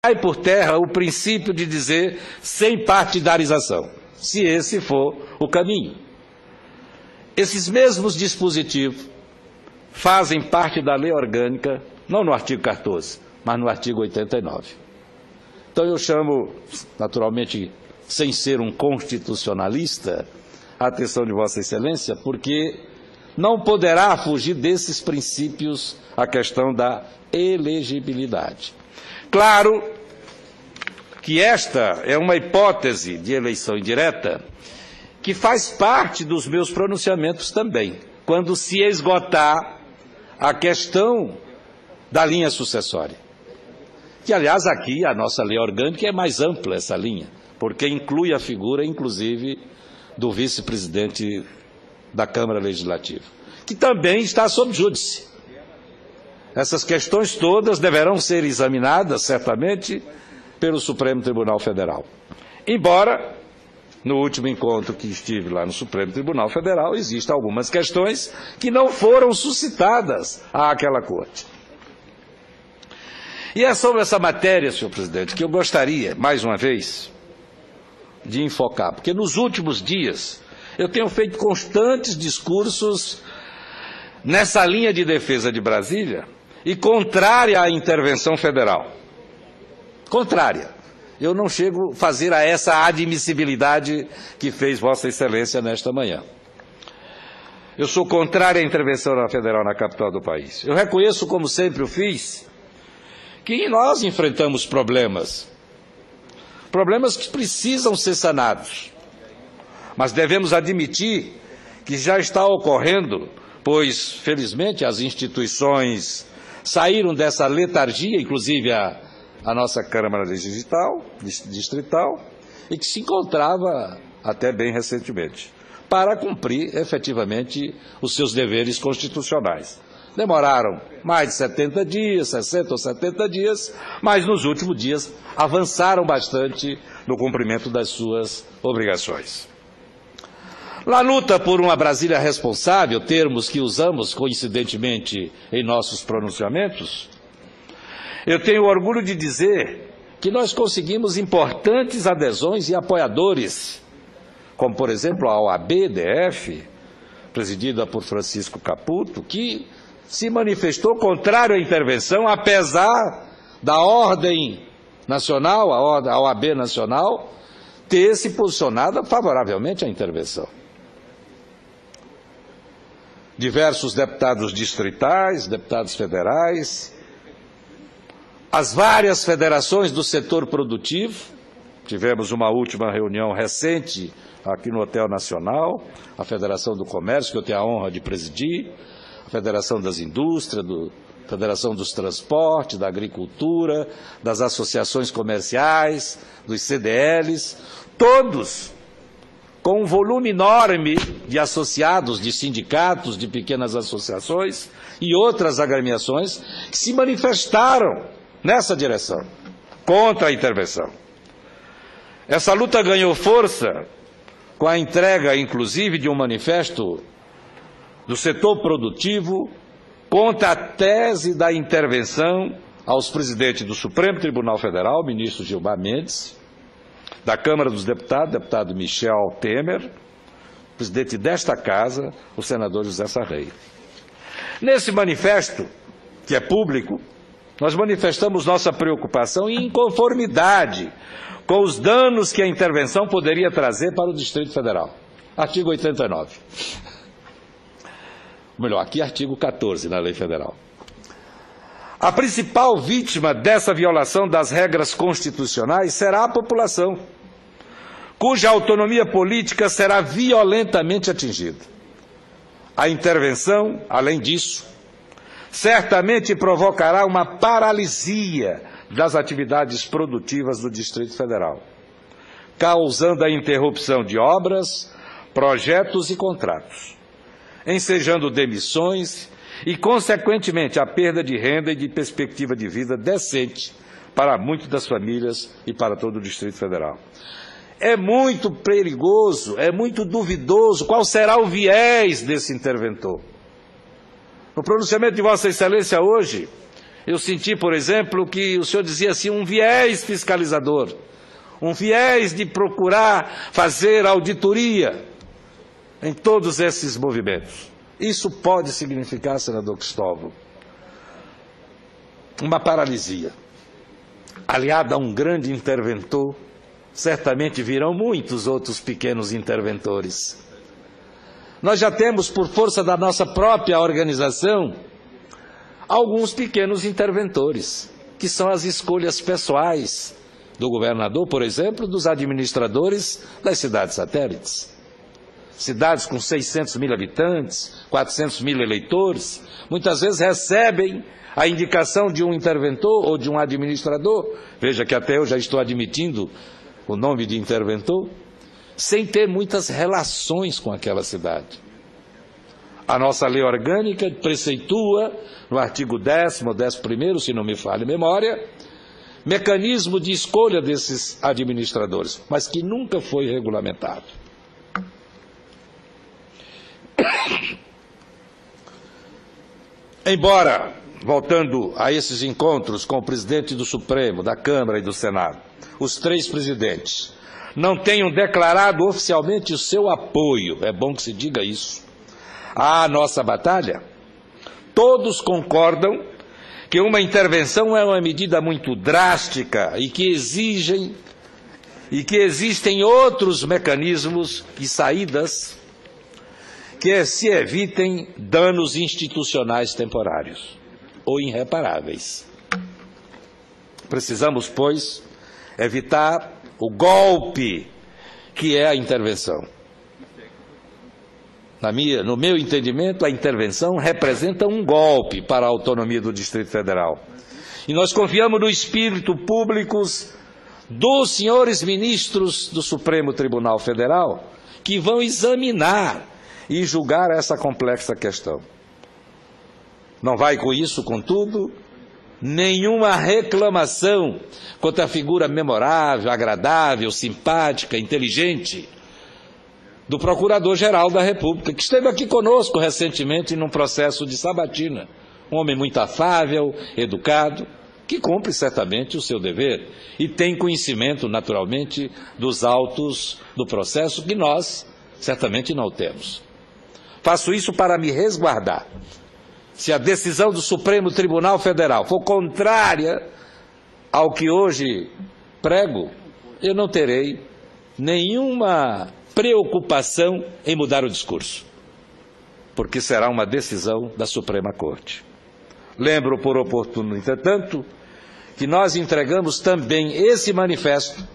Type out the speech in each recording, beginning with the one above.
cai por terra o princípio de dizer sem partidarização, se esse for o caminho. Esses mesmos dispositivos fazem parte da lei orgânica, não no artigo 14, mas no artigo 89. Então eu chamo, naturalmente, sem ser um constitucionalista, a atenção de Vossa Excelência, porque não poderá fugir desses princípios a questão da elegibilidade. Claro que esta é uma hipótese de eleição indireta que faz parte dos meus pronunciamentos também, quando se esgotar a questão da linha sucessória. Que, aliás, aqui a nossa lei orgânica é mais ampla essa linha, porque inclui a figura, inclusive, do vice-presidente da Câmara Legislativa, que também está sob júdice. Essas questões todas deverão ser examinadas, certamente, pelo Supremo Tribunal Federal. Embora, no último encontro que estive lá no Supremo Tribunal Federal, existam algumas questões que não foram suscitadas àquela corte. E é sobre essa matéria, senhor presidente, que eu gostaria, mais uma vez, de enfocar, porque nos últimos dias eu tenho feito constantes discursos nessa linha de defesa de Brasília e contrária à intervenção federal. Contrária. Eu não chego a fazer a essa admissibilidade que fez Vossa Excelência nesta manhã. Eu sou contrário à intervenção federal na capital do país. Eu reconheço, como sempre o fiz, que nós enfrentamos problemas que precisam ser sanados. Mas devemos admitir que já está ocorrendo, pois, felizmente, as instituições saíram dessa letargia, inclusive a nossa Câmara Distrital, e que se encontrava até bem recentemente, para cumprir efetivamente os seus deveres constitucionais. Demoraram mais de 70 dias, 60 ou 70 dias, mas nos últimos dias avançaram bastante no cumprimento das suas obrigações. Na luta por uma Brasília responsável, termos que usamos coincidentemente em nossos pronunciamentos, eu tenho orgulho de dizer que nós conseguimos importantes adesões e apoiadores, como por exemplo a OAB-DF, presidida por Francisco Caputo, que se manifestou contrário à intervenção, apesar da ordem nacional, a OAB nacional, ter se posicionado favoravelmente à intervenção. Diversos deputados distritais, deputados federais, as várias federações do setor produtivo, tivemos uma última reunião recente aqui no Hotel Nacional, a Federação do Comércio, que eu tenho a honra de presidir, a Federação das Indústrias, a Federação dos Transportes, da Agricultura, das associações comerciais, dos CDLs, todos com um volume enorme de associados, de sindicatos, de pequenas associações e outras agremiações que se manifestaram nessa direção, contra a intervenção. Essa luta ganhou força com a entrega, inclusive, de um manifesto do setor produtivo contra a tese da intervenção aos presidentes do Supremo Tribunal Federal, ministro Gilmar Mendes, da Câmara dos Deputados, deputado Michel Temer, presidente desta casa, o senador José Sarrei. Nesse manifesto, que é público, nós manifestamos nossa preocupação e inconformidade com os danos que a intervenção poderia trazer para o Distrito Federal. Artigo 89. Melhor, aqui artigo 14 na Lei Federal. A principal vítima dessa violação das regras constitucionais será a população, cuja autonomia política será violentamente atingida. A intervenção, além disso, certamente provocará uma paralisia das atividades produtivas do Distrito Federal, causando a interrupção de obras, projetos e contratos, ensejando demissões e, consequentemente, a perda de renda e de perspectiva de vida decente para muitas das famílias e para todo o Distrito Federal. É muito perigoso, é muito duvidoso qual será o viés desse interventor. No pronunciamento de Vossa Excelência hoje, Eu senti, por exemplo, que o senhor dizia assim, um viés fiscalizador, um viés de procurar fazer auditoria em todos esses movimentos. Isso pode significar, senador Cristóvão, uma paralisia. Aliada a um grande interventor, certamente virão muitos outros pequenos interventores. Nós já temos, por força da nossa própria organização, alguns pequenos interventores, que são as escolhas pessoais do governador, por exemplo, dos administradores das cidades satélites. Cidades com 600 mil habitantes, 400 mil eleitores, muitas vezes recebem a indicação de um interventor ou de um administrador, veja que até eu já estou admitindo o nome de interventor, sem ter muitas relações com aquela cidade. A nossa lei orgânica preceitua, no artigo 10º ou 11º, se não me falha a memória, mecanismo de escolha desses administradores, mas que nunca foi regulamentado. Embora, voltando a esses encontros com o presidente do Supremo, da Câmara e do Senado, os três presidentes não tenham declarado oficialmente o seu apoio, é bom que se diga isso, à nossa batalha, todos concordam que uma intervenção é uma medida muito drástica e que existem outros mecanismos e saídas que se evitem danos institucionais temporários ou irreparáveis. Precisamos, pois, evitar o golpe que é a intervenção. No meu entendimento, a intervenção representa um golpe para a autonomia do Distrito Federal. E nós confiamos no espírito público dos senhores ministros do Supremo Tribunal Federal, que vão examinar e julgar essa complexa questão. Não vai com isso, contudo, nenhuma reclamação contra a figura memorável, agradável, simpática, inteligente do Procurador-Geral da República, que esteve aqui conosco recentemente num processo de sabatina. Um homem muito afável, educado, que cumpre certamente o seu dever e tem conhecimento, naturalmente, dos autos do processo que nós certamente não temos. Faço isso para me resguardar. Se a decisão do Supremo Tribunal Federal for contrária ao que hoje prego, eu não terei nenhuma preocupação em mudar o discurso, porque será uma decisão da Suprema Corte. Lembro por oportuno, entretanto, que nós entregamos também esse manifesto,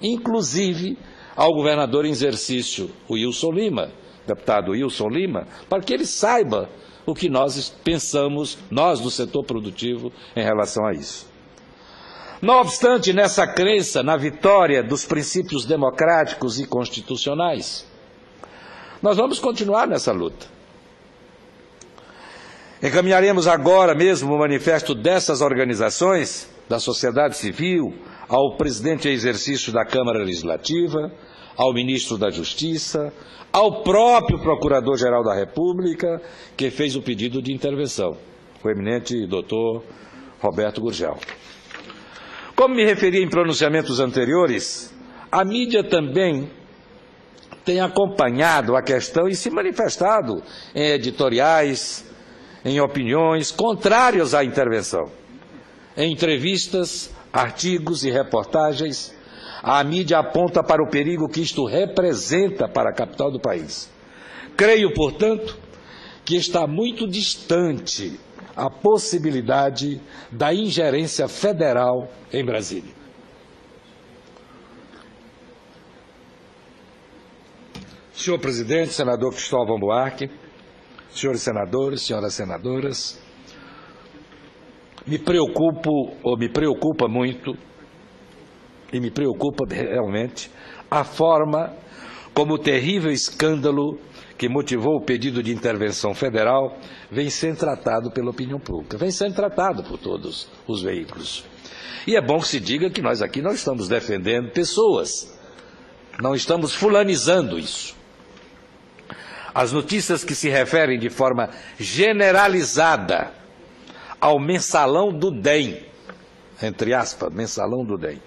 inclusive ao governador em exercício, o Wilson Lima, deputado Wilson Lima, para que ele saiba o que nós pensamos, nós do setor produtivo, em relação a isso. Não obstante, nessa crença na vitória dos princípios democráticos e constitucionais, nós vamos continuar nessa luta. Encaminharemos agora mesmo o manifesto dessas organizações, da sociedade civil, ao presidente em exercício da Câmara Legislativa, ao ministro da Justiça, ao próprio Procurador-Geral da República, que fez o pedido de intervenção, o eminente doutor Roberto Gurgel. Como me referi em pronunciamentos anteriores, a mídia também tem acompanhado a questão e se manifestado em editoriais, em opiniões contrárias à intervenção. Em entrevistas, artigos e reportagens, a mídia aponta para o perigo que isto representa para a capital do país. Creio, portanto, que está muito distante a possibilidade da ingerência federal em Brasília. Senhor presidente, senador Cristóvão Buarque, senhores senadores, senhoras senadoras, me preocupa muito, e me preocupa realmente, a forma como o terrível escândalo que motivou o pedido de intervenção federal vem sendo tratado pela opinião pública, vem sendo tratado por todos os veículos. E é bom que se diga que nós aqui não estamos defendendo pessoas, não estamos fulanizando isso. As notícias que se referem de forma generalizada ao mensalão do DEM, entre aspas, mensalão do DEM.